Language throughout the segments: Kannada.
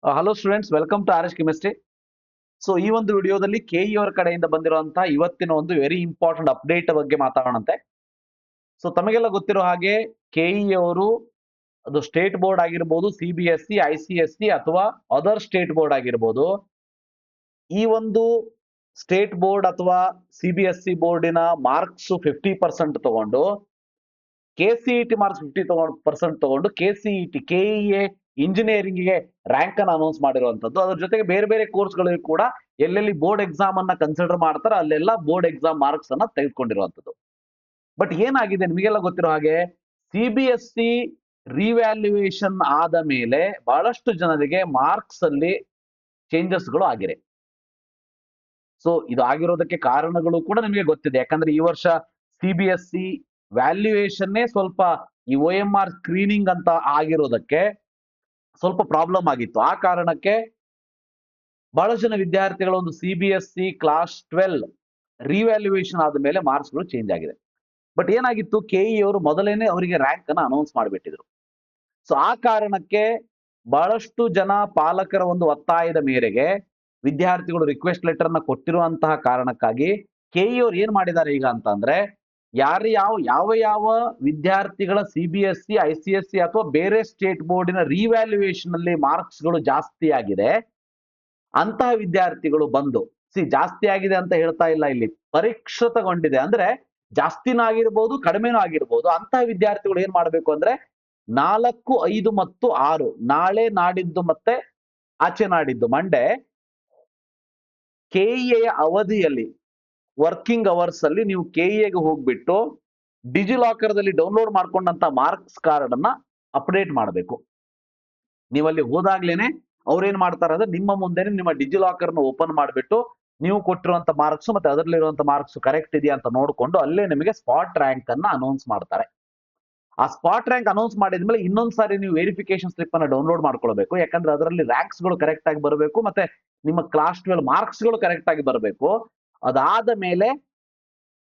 Hello students, welcome to R S chemistry. So ಈ ಒಂದು ವಿಡಿಯೋದಲ್ಲಿ ಕೆಇ ಅವರ ಕಡೆಯಿಂದ ಬಂದಿರುವಂತಹ ಇವತ್ತಿನ ಒಂದು ವೆರಿ ಇಂಪಾರ್ಟೆಂಟ್ ಅಪ್ಡೇಟ್ ಬಗ್ಗೆ ಮಾತಾಡೋಣಂತೆ. ಸೊ ತಮಗೆಲ್ಲ ಗೊತ್ತಿರೋ ಹಾಗೆ ಕೆಇ ಅವರು ಅದು ಸ್ಟೇಟ್ ಬೋರ್ಡ್ ಆಗಿರ್ಬೋದು, ಸಿಬಿಎಸ್ಇ, ICSE ಅಥವಾ ಅದರ್ ಸ್ಟೇಟ್ ಬೋರ್ಡ್ ಆಗಿರ್ಬೋದು. ಈ ಒಂದು ಸ್ಟೇಟ್ ಬೋರ್ಡ್ ಅಥವಾ ಸಿಬಿಎಸ್ಇ ಬೋರ್ಡಿನ ಮಾರ್ಕ್ಸ್ 50% ತಗೊಂಡು KCET ಮಾರ್ಕ್ಸ್ 50% ತಗೊಂಡು KEA ಇಂಜಿನಿಯರಿಂಗ್ಗೆ ರ್ಯಾಂಕ್ ಅನ್ನು ಅನೌನ್ಸ್ ಮಾಡಿರುವಂತದ್ದು. ಅದ್ರ ಜೊತೆಗೆ ಬೇರೆ ಬೇರೆ ಕೋರ್ಸ್ಗಳಿಗೂ ಕೂಡ ಎಲ್ಲೆಲ್ಲಿ ಬೋರ್ಡ್ ಎಕ್ಸಾಮ್ ಅನ್ನ ಕನ್ಸಿಡರ್ ಮಾಡ್ತಾರೆ ಅಲ್ಲೆಲ್ಲ ಬೋರ್ಡ್ ಎಕ್ಸಾಮ್ ಮಾರ್ಕ್ಸ್ ಅನ್ನ ತೆಗೆದುಕೊಂಡಿರುವಂತದ್ದು. ಬಟ್ ಏನಾಗಿದೆ ನಿಮಗೆಲ್ಲ ಗೊತ್ತಿರೋ ಹಾಗೆ, ಸಿಬಿಎಸ್ಇ ರಿವ್ಯಾಲ್ಯೂಯೇಷನ್ ಆದ ಮೇಲೆ ಬಹಳಷ್ಟು ಜನರಿಗೆ ಮಾರ್ಕ್ಸ್ ಅಲ್ಲಿ ಚೇಂಜಸ್ಗಳು ಆಗಿದೆ. ಸೊ ಇದು ಆಗಿರೋದಕ್ಕೆ ಕಾರಣಗಳು ಕೂಡ ನಿಮಗೆ ಗೊತ್ತಿದೆ. ಯಾಕಂದ್ರೆ ಈ ವರ್ಷ ಸಿಬಿಎಸ್ಇ ವ್ಯಾಲ್ಯೂಯೇಷನ್ನೇ ಸ್ವಲ್ಪ ಈ OMR ಸ್ಕ್ರೀನಿಂಗ್ ಅಂತ ಆಗಿರೋದಕ್ಕೆ ಸ್ವಲ್ಪ ಪ್ರಾಬ್ಲಮ್ ಆಗಿತ್ತು. ಆ ಕಾರಣಕ್ಕೆ ಬಹಳಷ್ಟು ಜನ ವಿದ್ಯಾರ್ಥಿಗಳ ಒಂದು ಸಿಬಿಎಸ್ಇ ಕ್ಲಾಸ್ 12 ರಿವ್ಯಾಲ್ಯೂಯೇಷನ್ ಆದ ಮೇಲೆ ಮಾರ್ಕ್ಸ್ಗಳು ಚೇಂಜ್ ಆಗಿದೆ. ಬಟ್ ಏನಾಗಿತ್ತು, ಕೆಇ ಅವರು ಮೊದಲೇನೆ ಅವರಿಗೆ ರ್ಯಾಂಕ್ ಅನ್ನ ಅನೌನ್ಸ್ ಮಾಡಿಬಿಟ್ಟಿದ್ರು. ಸೊ ಆ ಕಾರಣಕ್ಕೆ ಬಹಳಷ್ಟು ಜನ ಪಾಲಕರ ಒಂದು ಒತ್ತಾಯದ ಮೇರೆಗೆ ವಿದ್ಯಾರ್ಥಿಗಳು ರಿಕ್ವೆಸ್ಟ್ ಲೆಟರ್ ನ ಕೊಟ್ಟಿರುವಂತಹ ಕಾರಣಕ್ಕಾಗಿ ಕೆಇ ಅವರು ಏನ್ ಮಾಡಿದ್ದಾರೆ ಈಗ ಅಂತ ಅಂದ್ರೆ, ಯಾವ ವಿದ್ಯಾರ್ಥಿಗಳ ಸಿಬಿಎಸ್ಇ, ICSE ಅಥವಾ ಬೇರೆ ಸ್ಟೇಟ್ ಬೋರ್ಡಿನ ರಿವ್ಯಾಲ್ಯೂಯೇಷನ್ ಅಲ್ಲಿ ಮಾರ್ಕ್ಸ್ ಗಳು ಜಾಸ್ತಿ ಆಗಿದೆ, ಅಂತಹ ವಿದ್ಯಾರ್ಥಿಗಳು ಬಂದು ಜಾಸ್ತಿ ಆಗಿದೆ ಅಂತ ಹೇಳ್ತಾ ಇಲ್ಲ, ಇಲ್ಲಿ ಪರೀಕ್ಷಿತಗೊಂಡಿದೆ ಅಂದ್ರೆ ಜಾಸ್ತಿನೂ ಆಗಿರ್ಬೋದು ಕಡಿಮೆನೂ ಆಗಿರ್ಬೋದು. ಅಂತಹ ವಿದ್ಯಾರ್ಥಿಗಳು ಏನ್ ಮಾಡ್ಬೇಕು ಅಂದ್ರೆ 4, 5 ಮತ್ತು 6 ನಾಳೆ ನಾಡಿದ್ದು ಮತ್ತೆ ಆಚೆ ನಾಡಿದ್ದು ಮಂಡೇ ಕೆಇಎ ಅವಧಿಯಲ್ಲಿ ವರ್ಕಿಂಗ್ ಅವರ್ಸ್ ಅಲ್ಲಿ ನೀವು ಕೆಇಎಗೆ ಹೋಗ್ಬಿಟ್ಟು ಡಿಜಿಲಾಕರ್ದಲ್ಲಿ ಡೌನ್ಲೋಡ್ ಮಾಡ್ಕೊಂಡಂತ ಮಾರ್ಕ್ಸ್ ಕಾರ್ಡ್ ಅನ್ನ ಅಪ್ಡೇಟ್ ಮಾಡಬೇಕು. ನೀವಲ್ಲಿ ಹೋದಾಗ್ಲೇನೆ ಅವ್ರೇನ್ ಮಾಡ್ತಾರೆ ಅಂದ್ರೆ ನಿಮ್ಮ ಮುಂದೆನೆ ನಿಮ್ಮ ಡಿಜಿಲಾಕರ್ನ ಓಪನ್ ಮಾಡಿಬಿಟ್ಟು ನೀವು ಕೊಟ್ಟಿರುವಂತ ಮಾರ್ಕ್ಸ್ ಮತ್ತೆ ಅದರಲ್ಲಿರುವಂತ ಮಾರ್ಕ್ಸ್ ಕರೆಕ್ಟ್ ಇದೆಯಾ ಅಂತ ನೋಡ್ಕೊಂಡು ಅಲ್ಲೇ ನಿಮಗೆ ಸ್ಪಾಟ್ ರ್ಯಾಂಕ್ ಅನ್ನ ಅನೌನ್ಸ್ ಮಾಡ್ತಾರೆ. ಆ ಸ್ಪಾಟ್ ರ್ಯಾಂಕ್ ಅನೌನ್ಸ್ ಮಾಡಿದ್ಮೇಲೆ ಇನ್ನೊಂದ್ಸಾರಿ ನೀವು ವೆರಿಫಿಕೇಶನ್ ಸ್ಲಿಪ್ ಅನ್ನ ಡೌನ್ಲೋಡ್ ಮಾಡ್ಕೊಳ್ಬೇಕು. ಯಾಕಂದ್ರೆ ಅದರಲ್ಲಿ ರ್ಯಾಂಕ್ಸ್ ಗಳು ಕರೆಕ್ಟ್ ಆಗಿ ಬರಬೇಕು, ಮತ್ತೆ ನಿಮ್ಮ ಕ್ಲಾಸ್ 12 ಮಾರ್ಕ್ಸ್ ಗಳು ಕರೆಕ್ಟ್ ಆಗಿ ಬರಬೇಕು. ಅದಾದ ಮೇಲೆ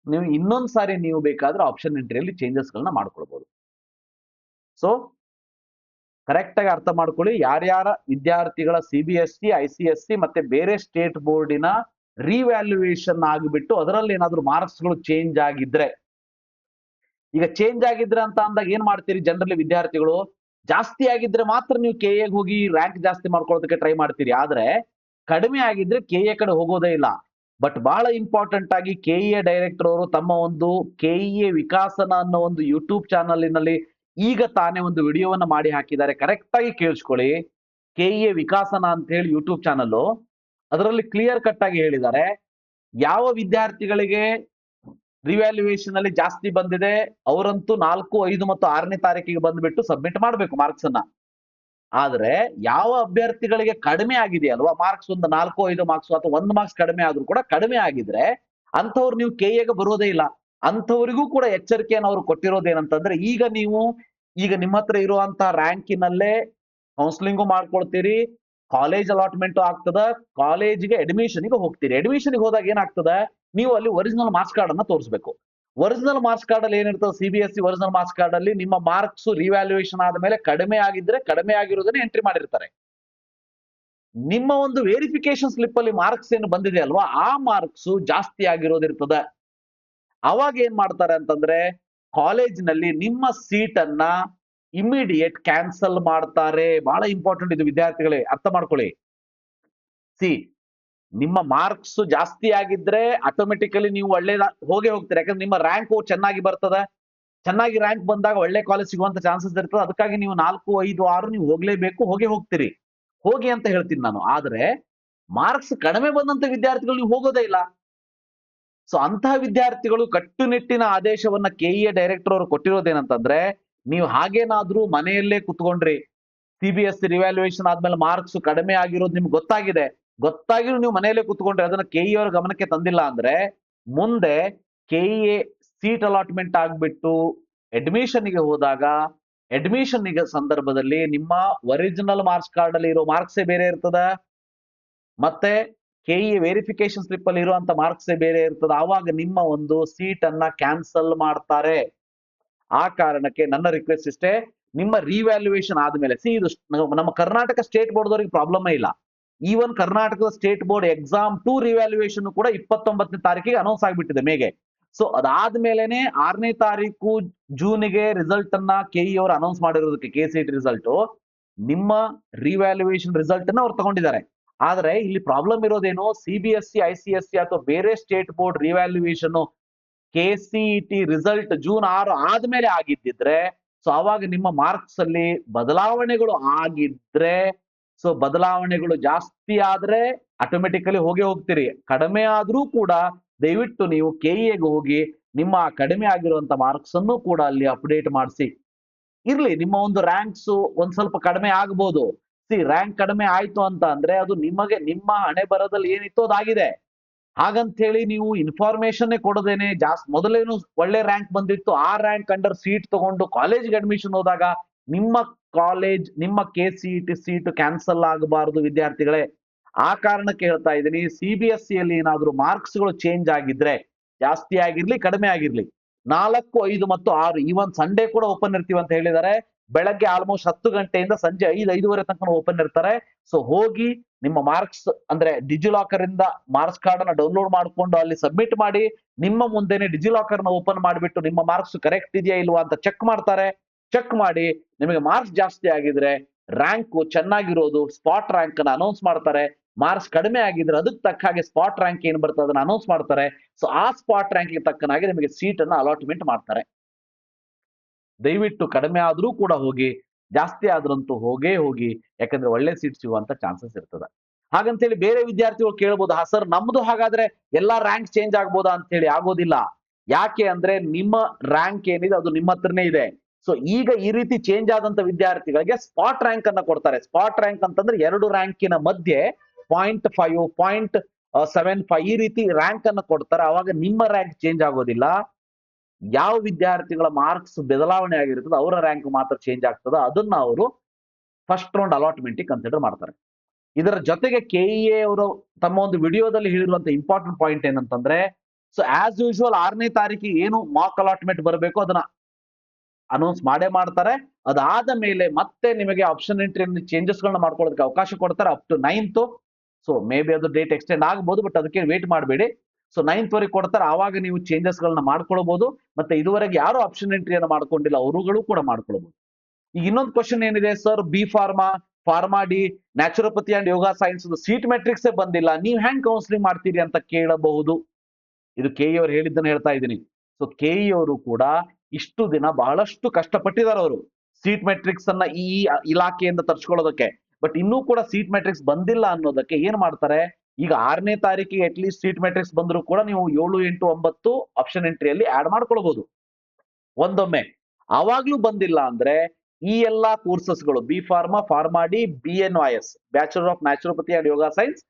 ನೀವು ಇನ್ನೊಂದ್ಸಾರಿ ನೀವು ಬೇಕಾದ್ರೆ ಆಪ್ಷನ್ ಎಂಟ್ರಿಯಲ್ಲಿ ಚೇಂಜಸ್ ಗಳನ್ನ ಮಾಡ್ಕೊಳ್ಬಹುದು. ಸೊ ಕರೆಕ್ಟ್ ಆಗಿ ಅರ್ಥ ಮಾಡ್ಕೊಳ್ಳಿ, ಯಾರ್ಯಾರ ವಿದ್ಯಾರ್ಥಿಗಳ ಸಿಬಿಎಸ್ಇ, ICSE ಮತ್ತೆ ಬೇರೆ ಸ್ಟೇಟ್ ಬೋರ್ಡಿನ ರಿವ್ಯಾಲ್ಯೂಯೇಷನ್ ಆಗಿಬಿಟ್ಟು ಅದರಲ್ಲಿ ಏನಾದ್ರೂ ಮಾರ್ಕ್ಸ್ ಗಳು ಚೇಂಜ್ ಆಗಿದ್ರೆ, ಈಗ ಚೇಂಜ್ ಆಗಿದ್ರೆ ಅಂತ ಅಂದಾಗ ಏನ್ ಮಾಡ್ತೀರಿ, ಜನರಲಿ ವಿದ್ಯಾರ್ಥಿಗಳು ಜಾಸ್ತಿ ಆಗಿದ್ರೆ ಮಾತ್ರ ನೀವು ಕೆಎ ಹೋಗಿ ರ್ಯಾಂಕ್ ಜಾಸ್ತಿ ಮಾಡ್ಕೊಳ್ಳೋದಕ್ಕೆ ಟ್ರೈ ಮಾಡ್ತೀರಿ. ಆದ್ರೆ ಕಡಿಮೆ ಆಗಿದ್ರೆ ಕೆಎ ಕಡೆ ಹೋಗೋದೇ ಇಲ್ಲ. ಬಟ್ ಬಹಳ ಇಂಪಾರ್ಟೆಂಟ್ ಆಗಿ ಕೆಇಎ ಡೈರೆಕ್ಟರ್ ಅವರು ತಮ್ಮ ಒಂದು ಕೆಇಎ ವಿಕಾಸನ ಅನ್ನೋ ಒಂದು ಯೂಟ್ಯೂಬ್ ಚಾನಲ್ನಲ್ಲಿ ಈಗ ತಾನೇ ಒಂದು ವಿಡಿಯೋವನ್ನ ಮಾಡಿ ಹಾಕಿದ್ದಾರೆ. ಕರೆಕ್ಟ್ ಆಗಿ ಕೇಳಿಸ್ಕೊಳ್ಳಿ, ಕೆಇಎ ವಿಕಾಸನ ಅಂತ ಹೇಳಿ ಯೂಟ್ಯೂಬ್ ಚಾನಲ್, ಅದರಲ್ಲಿ ಕ್ಲಿಯರ್ ಕಟ್ ಆಗಿ ಹೇಳಿದ್ದಾರೆ ಯಾವ ವಿದ್ಯಾರ್ಥಿಗಳಿಗೆ ರಿವ್ಯಾಲ್ಯೂಯೇಷನ್ ಅಲ್ಲಿ ಜಾಸ್ತಿ ಬಂದಿದೆ ಅವರಂತೂ 4, 5 ಮತ್ತು 6ನೇ ತಾರೀಕಿಗೆ ಬಂದ್ಬಿಟ್ಟು ಸಬ್ಮಿಟ್ ಮಾಡಬೇಕು ಮಾರ್ಕ್ಸ್ ಅನ್ನ. ಆದ್ರೆ ಯಾವ ಅಭ್ಯರ್ಥಿಗಳಿಗೆ ಕಡಿಮೆ ಆಗಿದೆಯಲ್ವಾ ಮಾರ್ಕ್ಸ್, ಒಂದು 4, 5 ಮಾರ್ಕ್ಸ್ ಅಥವಾ 1 ಮಾರ್ಕ್ಸ್ ಕಡಿಮೆ ಆದ್ರೂ ಕೂಡ ಕಡಿಮೆ ಆಗಿದ್ರೆ ಅಂಥವ್ರು ನೀವು ಕೆಎಗೆ ಬರೋದೇ ಇಲ್ಲ. ಅಂಥವರಿಗೂ ಕೂಡ ಎಚ್ಚರಿಕೆಯನ್ನು ಅವರು ಕೊಟ್ಟಿರೋದೇನಂತಂದ್ರೆ, ಈಗ ನಿಮ್ಮ ಹತ್ರ ಇರುವಂತಹ ರ್ಯಾಂಕಿನಲ್ಲೇ ಕೌನ್ಸಿಲಿಂಗು ಮಾಡ್ಕೊಳ್ತೀರಿ, ಕಾಲೇಜ್ ಅಲಾಟ್ಮೆಂಟ್ ಆಗ್ತದ, ಕಾಲೇಜಿಗೆ ಅಡ್ಮಿಷನ್ಗೆ ಹೋಗ್ತೀರಿ. ಅಡ್ಮಿಷನ್ಗೆ ಹೋದಾಗ ಏನಾಗ್ತದೆ, ನೀವು ಅಲ್ಲಿ ಒರಿಜಿನಲ್ ಮಾರ್ಕ್ಸ್ ಕಾರ್ಡ್ ಅನ್ನ ತೋರಿಸಬೇಕು. ಒರಿಜಿನಲ್ ಮಾರ್ಕ್ಸ್ ಕಾರ್ಡ್ ಅಲ್ಲಿ ಏನಿರ್ತದೆ, ಸಿಬಿಎಸ್ಇ ಒರಿಜಿನಲ್ ಮಾರ್ಕ್ಸ್ ಕಾರ್ಡ್ ಅಲ್ಲಿ ನಿಮ್ಮ ಮಾರ್ಕ್ಸ್ ರಿವ್ಯಾಲ್ಯೂಯೇಷನ್ ಆದ್ಮೇಲೆ ಕಡಿಮೆ ಆಗಿದ್ರೆ ಕಡಿಮೆ ಆಗಿರೋದನ್ನ ಎಂಟ್ರಿ ಮಾಡಿರ್ತಾರೆ. ನಿಮ್ಮ ಒಂದು ವೆರಿಫಿಕೇಶನ್ ಸ್ಲಿಪ್ ಅಲ್ಲಿ ಮಾರ್ಕ್ಸ್ ಏನು ಬಂದಿದೆ ಅಲ್ವಾ, ಆ ಮಾರ್ಕ್ಸ್ ಜಾಸ್ತಿ ಆಗಿರೋದಿರ್ತದೆ. ಅವಾಗ ಏನ್ ಮಾಡ್ತಾರೆ ಅಂತಂದ್ರೆ, ಕಾಲೇಜಿನಲ್ಲಿ ನಿಮ್ಮ ಸೀಟ್ ಅನ್ನ ಇಮಿಡಿಯೇಟ್ ಕ್ಯಾನ್ಸಲ್ ಮಾಡ್ತಾರೆ. ಬಹಳ ಇಂಪಾರ್ಟೆಂಟ್ ಇದು ವಿದ್ಯಾರ್ಥಿಗಳೇ, ಅರ್ಥ ಮಾಡ್ಕೊಳ್ಳಿ. ನಿಮ್ಮ ಮಾರ್ಕ್ಸ್ ಜಾಸ್ತಿ ಆಗಿದ್ರೆ ಆಟೋಮೆಟಿಕಲಿ ನೀವು ಒಳ್ಳೆದ ಹೋಗೇ ಹೋಗ್ತೀರಿ. ಯಾಕಂದ್ರೆ ನಿಮ್ಮ ರ್ಯಾಂಕ್ ಚೆನ್ನಾಗಿ ಬರ್ತದೆ, ಚೆನ್ನಾಗಿ ರ್ಯಾಂಕ್ ಬಂದಾಗ ಒಳ್ಳೆ ಕಾಲೇಜ್ ಸಿಗುವಂತ ಚಾನ್ಸಸ್ ಇರ್ತದೆ. ಅದಕ್ಕಾಗಿ ನೀವು 4, 5, 6 ನೀವು ಹೋಗ್ಲೇಬೇಕು, ಹೋಗ್ತೀರಿ, ಹೋಗಿ ಅಂತ ಹೇಳ್ತೀನಿ ನಾನು. ಆದ್ರೆ ಮಾರ್ಕ್ಸ್ ಕಡಿಮೆ ಬಂದಂತ ವಿದ್ಯಾರ್ಥಿಗಳು ನೀವು ಹೋಗೋದೇ ಇಲ್ಲ. ಸೊ ಅಂತಹ ವಿದ್ಯಾರ್ಥಿಗಳು ಕಟ್ಟುನಿಟ್ಟಿನ ಆದೇಶವನ್ನ ಕೆಇಎ ಡೈರೆಕ್ಟರ್ ಅವರು ಕೊಟ್ಟಿರೋದೇನಂತಂದ್ರೆ, ನೀವು ಹಾಗೇನಾದ್ರೂ ಮನೆಯಲ್ಲೇ ಕುತ್ಕೊಂಡ್ರಿ, ಸಿಬಿಎಸ್ಇ ರಿವ್ಯಾಲ್ಯೂಯೇಷನ್ ಆದ್ಮೇಲೆ ಮಾರ್ಕ್ಸ್ ಕಡಿಮೆ ಆಗಿರೋದು ನಿಮ್ಗೆ ಗೊತ್ತಾಗಿರೋ ನೀವು ಮನೆಯಲ್ಲೇ ಕುತ್ಕೊಂಡ್ರೆ ಅದನ್ನ ಕೆಇ ಅವರ ಗಮನಕ್ಕೆ ತಂದಿಲ್ಲ ಅಂದ್ರೆ, ಮುಂದೆ ಕೆಇಎ ಸೀಟ್ ಅಲಾಟ್ಮೆಂಟ್ ಆಗ್ಬಿಟ್ಟು ಅಡ್ಮಿಷನ್ಗೆ ಹೋದಾಗ ಅಡ್ಮಿಷನ್ ಸಂದರ್ಭದಲ್ಲಿ ನಿಮ್ಮ ಒರಿಜಿನಲ್ ಮಾರ್ಕ್ಸ್ ಕಾರ್ಡ್ ಅಲ್ಲಿ ಇರೋ ಮಾರ್ಕ್ಸೇ ಬೇರೆ ಇರ್ತದ, ಮತ್ತೆ ಕೆಇಎ ವೆರಿಫಿಕೇಶನ್ ಸ್ಲಿಪ್ ಅಲ್ಲಿ ಇರುವಂತ ಮಾರ್ಕ್ಸೇ ಬೇರೆ ಇರ್ತದೆ. ಆವಾಗ ನಿಮ್ಮ ಒಂದು ಸೀಟ್ ಅನ್ನ ಕ್ಯಾನ್ಸಲ್ ಮಾಡ್ತಾರೆ. ಆ ಕಾರಣಕ್ಕೆ ನನ್ನ ರಿಕ್ವೆಸ್ಟ್ ಇಷ್ಟೇ, ನಿಮ್ಮ ರಿವ್ಯಾಲ್ಯೂಯೇಷನ್ ಆದ್ಮೇಲೆ ಇದು ನಮ್ಮ ಕರ್ನಾಟಕ ಸ್ಟೇಟ್ ಬೋರ್ಡ್ದವ್ರಿಗೆ ಪ್ರಾಬ್ಲಮ್ ಇಲ್ಲ. ಈವನ್ ಕರ್ನಾಟಕದ ಸ್ಟೇಟ್ ಬೋರ್ಡ್ ಎಕ್ಸಾಮ್ 2 ರಿವ್ಯಾಲ್ಯೂಯೇಷನ್ ಕೂಡ 29ನೇ ತಾರೀಕಿಗೆ ಅನೌನ್ಸ್ ಆಗಿಬಿಟ್ಟಿದೆ ಮೇಗೆ. ಸೊ ಅದಾದ್ಮೇಲೆನೆ 6ನೇ ತಾರೀಕು ಜೂನ್ಗೆ ರಿಸಲ್ಟ್ ಅನ್ನ ಕೆಇ ಅವರು ಅನೌನ್ಸ್ ಮಾಡಿರೋದಕ್ಕೆ KCET ರಿಸಲ್ಟ್ ನಿಮ್ಮ ರಿವ್ಯಾಲ್ಯೂಯೇಷನ್ ರಿಸಲ್ಟ್ ಅನ್ನ ಅವ್ರು ತಗೊಂಡಿದ್ದಾರೆ. ಆದ್ರೆ ಇಲ್ಲಿ ಪ್ರಾಬ್ಲಮ್ ಇರೋದೇನು, CBSE ICSE ಅಥವಾ ಬೇರೆ state board revaluation KCET result June 6 ಆದ್ಮೇಲೆ ಆಗಿದ್ದಿದ್ರೆ, ಸೊ ಅವಾಗ ನಿಮ್ಮ ಮಾರ್ಕ್ಸ್ ಅಲ್ಲಿ ಬದಲಾವಣೆಗಳು ಆಗಿದ್ರೆ, ಸೊ ಬದಲಾವಣೆಗಳು ಜಾಸ್ತಿ ಆದ್ರೆ ಆಟೋಮೆಟಿಕಲಿ ಹೋಗ್ತೀರಿ. ಕಡಿಮೆ ಆದ್ರೂ ಕೂಡ ದಯವಿಟ್ಟು ನೀವು KEಗೆ ಹೋಗಿ ನಿಮ್ಮ ಕಡಿಮೆ ಆಗಿರುವಂತ ಮಾರ್ಕ್ಸ್ ಅನ್ನು ಕೂಡ ಅಲ್ಲಿ ಅಪ್ಡೇಟ್ ಮಾಡಿಸಿ. ಇರ್ಲಿ, ನಿಮ್ಮ ಒಂದು ರ್ಯಾಂಕ್ಸ್ ಒಂದ್ ಸ್ವಲ್ಪ ಕಡಿಮೆ ಆಗ್ಬೋದು. ರ್ಯಾಂಕ್ ಕಡಿಮೆ ಆಯ್ತು ಅಂತ ಅಂದ್ರೆ ಅದು ನಿಮಗೆ ನಿಮ್ಮ ಹಣೆ ಬರದಲ್ಲಿ ಏನಿತ್ತು ಅದಾಗಿದೆ. ಹಾಗಂತ ಹೇಳಿ ನೀವು ಇನ್ಫಾರ್ಮೇಶನ್ ಕೊಡದೇನೆ ಮೊದಲೇನು ಒಳ್ಳೆ ರ್ಯಾಂಕ್ ಬಂದಿತ್ತು, ಆ ರ್ಯಾಂಕ್ ಅಂಡರ್ ಸೀಟ್ ತಗೊಂಡು ಕಾಲೇಜ್ಗೆ ಅಡ್ಮಿಷನ್ ಹೋದಾಗ ನಿಮ್ಮ ಕಾಲೇಜ್ ನಿಮ್ಮ KCET ಸೀಟ್ ಕ್ಯಾನ್ಸಲ್ ಆಗಬಾರದು ವಿದ್ಯಾರ್ಥಿಗಳೇ. ಆ ಕಾರಣಕ್ಕೆ ಹೇಳ್ತಾ ಇದ್ದೀನಿ, CBSE ಅಲ್ಲಿ ಏನಾದ್ರೂ ಮಾರ್ಕ್ಸ್ ಗಳು ಚೇಂಜ್ ಆಗಿದ್ರೆ, ಜಾಸ್ತಿ ಆಗಿರ್ಲಿ ಕಡಿಮೆ ಆಗಿರ್ಲಿ, 4, 5 ಮತ್ತು 6 ಈವನ್ ಸಂಡೇ ಕೂಡ ಓಪನ್ ಇರ್ತೀವಿ ಅಂತ ಹೇಳಿದ್ದಾರೆ. ಬೆಳಗ್ಗೆ ಆಲ್ಮೋಸ್ಟ್ 10 ಗಂಟೆಯಿಂದ ಸಂಜೆ 5, 5:30 ತನಕ ಓಪನ್ ಇರ್ತಾರೆ. ಸೊ ಹೋಗಿ ನಿಮ್ಮ ಮಾರ್ಕ್ಸ್ ಅಂದ್ರೆ ಡಿಜಿಲಾಕರ್ ಇಂದ ಮಾರ್ಕ್ಸ್ ಕಾರ್ಡ್ ಅನ್ನ ಡೌನ್ಲೋಡ್ ಮಾಡ್ಕೊಂಡು ಅಲ್ಲಿ ಸಬ್ಮಿಟ್ ಮಾಡಿ, ನಿಮ್ಮ ಮುಂದೆನೆ ಡಿಜಿಲಾಕರ್ ನ ಓಪನ್ ಮಾಡಿಬಿಟ್ಟು ನಿಮ್ಮ ಮಾರ್ಕ್ಸ್ ಕರೆಕ್ಟ್ ಇದೆಯಾ ಇಲ್ವಾ ಅಂತ ಚೆಕ್ ಮಾಡ್ತಾರೆ. ಚೆಕ್ ಮಾಡಿ ನಿಮಗೆ ಮಾರ್ಕ್ಸ್ ಜಾಸ್ತಿ ಆಗಿದ್ರೆ ರ್ಯಾಂಕ್ ಚೆನ್ನಾಗಿರೋದು ಸ್ಪಾಟ್ ರ್ಯಾಂಕ್ ಅನ್ನ ಅನೌನ್ಸ್ ಮಾಡ್ತಾರೆ. ಮಾರ್ಕ್ಸ್ ಕಡಿಮೆ ಆಗಿದ್ರೆ ಅದಕ್ಕೆ ತಕ್ಕ ಹಾಗೆ ಸ್ಪಾಟ್ ರ್ಯಾಂಕ್ ಏನ್ ಬರ್ತದೆ ಅದನ್ನ ಅನೌನ್ಸ್ ಮಾಡ್ತಾರೆ. ಸೊ ಆ ಸ್ಪಾಟ್ ರ್ಯಾಂಕ್ಗೆ ತಕ್ಕನಾಗಿ ನಿಮಗೆ ಸೀಟ್ ಅನ್ನ ಅಲಾಟ್ಮೆಂಟ್ ಮಾಡ್ತಾರೆ. ದಯವಿಟ್ಟು ಕಡಿಮೆ ಆದ್ರೂ ಕೂಡ ಹೋಗಿ, ಜಾಸ್ತಿ ಆದ್ರಂತೂ ಹೋಗಿ, ಯಾಕಂದ್ರೆ ಒಳ್ಳೆ ಸೀಟ್ ಸಿಗುವಂತ ಚಾನ್ಸಸ್ ಇರ್ತದೆ. ಹಾಗಂತೇಳಿ ಬೇರೆ ವಿದ್ಯಾರ್ಥಿಗಳು ಕೇಳ್ಬೋದು, ಸರ್ ನಮ್ದು ಹಾಗಾದ್ರೆ ಎಲ್ಲಾ ರ್ಯಾಂಕ್ ಚೇಂಜ್ ಆಗ್ಬೋದಾ ಅಂತ ಹೇಳಿ. ಆಗೋದಿಲ್ಲ. ಯಾಕೆ ಅಂದ್ರೆ ನಿಮ್ಮ ರ್ಯಾಂಕ್ ಏನಿದೆ ಅದು ನಿಮ್ಮ ಹತ್ರನೇ ಇದೆ. ಸೊ ಈಗ ಈ ರೀತಿ ಚೇಂಜ್ ಆದಂತ ವಿದ್ಯಾರ್ಥಿಗಳಿಗೆ ಸ್ಪಾಟ್ ರ್ಯಾಂಕ್ ಅನ್ನ ಕೊಡ್ತಾರೆ. ಸ್ಪಾಟ್ ರ್ಯಾಂಕ್ ಅಂತಂದ್ರೆ 2 ರ್ಯಾಂಕಿನ ಮಧ್ಯೆ 0.5, 0.75 ಈ ರೀತಿ ರ್ಯಾಂಕ್ ಅನ್ನ ಕೊಡ್ತಾರೆ. ಅವಾಗ ನಿಮ್ಮ ರ್ಯಾಂಕ್ ಚೇಂಜ್ ಆಗೋದಿಲ್ಲ. ಯಾವ ವಿದ್ಯಾರ್ಥಿಗಳ ಮಾರ್ಕ್ಸ್ ಬದಲಾವಣೆ ಆಗಿರ್ತದೆ ಅವರ ರ್ಯಾಂಕ್ ಮಾತ್ರ ಚೇಂಜ್ ಆಗ್ತದೆ. ಅದನ್ನ ಅವರು ಫಸ್ಟ್ ರೌಂಡ್ ಅಲಾಟ್ಮೆಂಟ್ ಕನ್ಸಿಡರ್ ಮಾಡ್ತಾರೆ. ಇದರ ಜೊತೆಗೆ KEA ಅವರು ತಮ್ಮ ಒಂದು ವಿಡಿಯೋದಲ್ಲಿ ಹೇಳಿರುವಂತ ಇಂಪಾರ್ಟೆಂಟ್ ಪಾಯಿಂಟ್ ಏನಂತಂದ್ರೆ, ಸೊ ಆಸ್ ಯೂಶುವಲ್ 6ನೇ ತಾರೀಕಿಗೆ ಏನು ಮಾಕ್ ಅಲಾಟ್ಮೆಂಟ್ ಬರಬೇಕು ಅದನ್ನ ಅನೌನ್ಸ್ ಮಾಡ್ತಾರೆ. ಅದಾದ ಮೇಲೆ ಮತ್ತೆ ನಿಮಗೆ ಆಪ್ಷನ್ ಎಂಟ್ರಿ ಚೇಂಜಸ್ ಗಳನ್ನ ಮಾಡ್ಕೊಳ್ಳೋದಕ್ಕೆ ಅವಕಾಶ ಕೊಡ್ತಾರೆ up to 9th. So maybe ಅದು ಡೇಟ್ ಎಕ್ಸ್ಟೆಂಡ್ ಆಗಬಹುದು, ಬಟ್ ಅದಕ್ಕೆ ವೇಟ್ ಮಾಡಬೇಡಿ. ಸೊ 9th ವರೆಗೆ ಕೊಡ್ತಾರೆ. ಆವಾಗ ನೀವು ಚೇಂಜಸ್ ಗಳನ್ನ ಮಾಡ್ಕೊಳ್ಬಹುದು. ಮತ್ತೆ ಇದುವರೆಗೆ ಯಾರು ಆಪ್ಷನ್ ಎಂಟ್ರಿಯನ್ನು ಮಾಡ್ಕೊಂಡಿಲ್ಲ ಅವರುಗಳು ಕೂಡ ಮಾಡ್ಕೊಳ್ಬಹುದು. ಈಗ ಇನ್ನೊಂದು ಕ್ವಶನ್ ಏನಿದೆ, sir B pharma, pharma D, naturopathy and yoga science seat matrix ಬಂದಿಲ್ಲ, ನೀವ್ ಹೆಂಗ್ ಕೌನ್ಸಿಲಿಂಗ್ ಮಾಡ್ತೀರಿ ಅಂತ ಕೇಳಬಹುದು. ಇದು KE ಅವರು ಹೇಳಿದ್ದನ್ನು ಹೇಳ್ತಾ ಇದ್ದೀನಿ. ಸೊ KE ಅವರು ಕೂಡ ಇಷ್ಟು ದಿನ ಬಹಳಷ್ಟು ಕಷ್ಟಪಟ್ಟಿದ್ದಾರೆ ಅವರು ಸೀಟ್ ಮೆಟ್ರಿಕ್ಸ್ ಅನ್ನ ಈ ಇಲಾಖೆಯಿಂದ ತರ್ಸ್ಕೊಳ್ಳೋದಕ್ಕೆ. ಬಟ್ ಇನ್ನೂ ಕೂಡ ಸೀಟ್ ಮೆಟ್ರಿಕ್ಸ್ ಬಂದಿಲ್ಲ ಅನ್ನೋದಕ್ಕೆ ಏನ್ ಮಾಡ್ತಾರೆ, ಈಗ 6ನೇ ತಾರೀಕಿಗೆ ಅಟ್ ಲೀಸ್ಟ್ ಸೀಟ್ ಮೆಟ್ರಿಕ್ಸ್ ಬಂದ್ರು ಕೂಡ ನೀವು 7, 8, 9 ಆಪ್ಷನ್ ಎಂಟ್ರಿಯಲ್ಲಿ ಆಡ್ ಮಾಡ್ಕೊಳ್ಬಹುದು ಒಂದೊಮ್ಮೆ. ಆವಾಗ್ಲೂ ಬಂದಿಲ್ಲ ಅಂದ್ರೆ ಈ ಎಲ್ಲಾ ಕೋರ್ಸಸ್ಗಳು B pharma, pharma D, BNYS bachelor of naturopathy and yoga science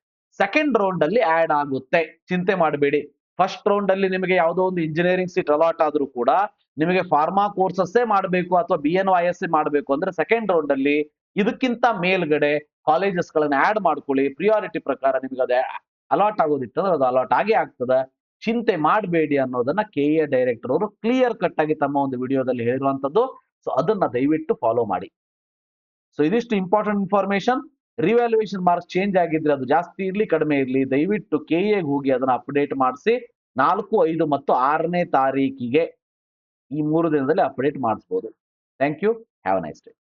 second round ಅಲ್ಲಿ ಆಡ್ ಆಗುತ್ತೆ. ಚಿಂತೆ ಮಾಡಬೇಡಿ. ಫಸ್ಟ್ ರೌಂಡ್ ಅಲ್ಲಿ ನಿಮಗೆ ಯಾವುದೋ ಒಂದು ಇಂಜಿನಿಯರಿಂಗ್ ಸೀಟ್ ಅಲಾಟ್ ಆದ್ರೂ ಕೂಡ ನಿಮಗೆ ಫಾರ್ಮಾ ಕೋರ್ಸಸ್ಸೇ ಮಾಡಬೇಕು ಅಥವಾ BNYS ಮಾಡಬೇಕು ಅಂದ್ರೆ ಸೆಕೆಂಡ್ ರೌಂಡ್ ಅಲ್ಲಿ ಇದಕ್ಕಿಂತ ಮೇಲ್ಗಡೆ ಕಾಲೇಜಸ್ ಗಳನ್ನ ಆಡ್ ಮಾಡ್ಕೊಳ್ಳಿ. ಪ್ರಿಯಾರಿಟಿ ಪ್ರಕಾರ ನಿಮಗೆ ಅದೇ ಅಲಾಟ್ ಆಗೋದಿತ್ತಂದ್ರೆ ಅದು ಅಲಾಟ್ ಆಗೇ ಆಗ್ತದೆ. ಚಿಂತೆ ಮಾಡಬೇಡಿ ಅನ್ನೋದನ್ನ KEA ಡೈರೆಕ್ಟರ್ ಅವರು ಕ್ಲಿಯರ್ ಕಟ್ ಆಗಿ ತಮ್ಮ ಒಂದು ವಿಡಿಯೋದಲ್ಲಿ ಹೇಳಿರುವಂತದ್ದು. ಸೊ ಅದನ್ನ ದಯವಿಟ್ಟು ಫಾಲೋ ಮಾಡಿ. ಸೊ ಇದಿಷ್ಟು important information. Revaluation marks change ಆಗಿದ್ರೆ ಅದು ಜಾಸ್ತಿ ಇರ್ಲಿ ಕಡಿಮೆ ಇರ್ಲಿ, ದಯವಿಟ್ಟು KEಗೆ ಹೋಗಿ ಅದನ್ನ ಅಪ್ಡೇಟ್ ಮಾಡಿಸಿ. 4, 5 ಮತ್ತು 6ನೇ ತಾರೀಕಿಗೆ ಈ 3 ದಿನದಲ್ಲಿ ಅಪ್ಡೇಟ್ ಮಾಡಿಸಬಹುದು. Thank you. Have a nice day.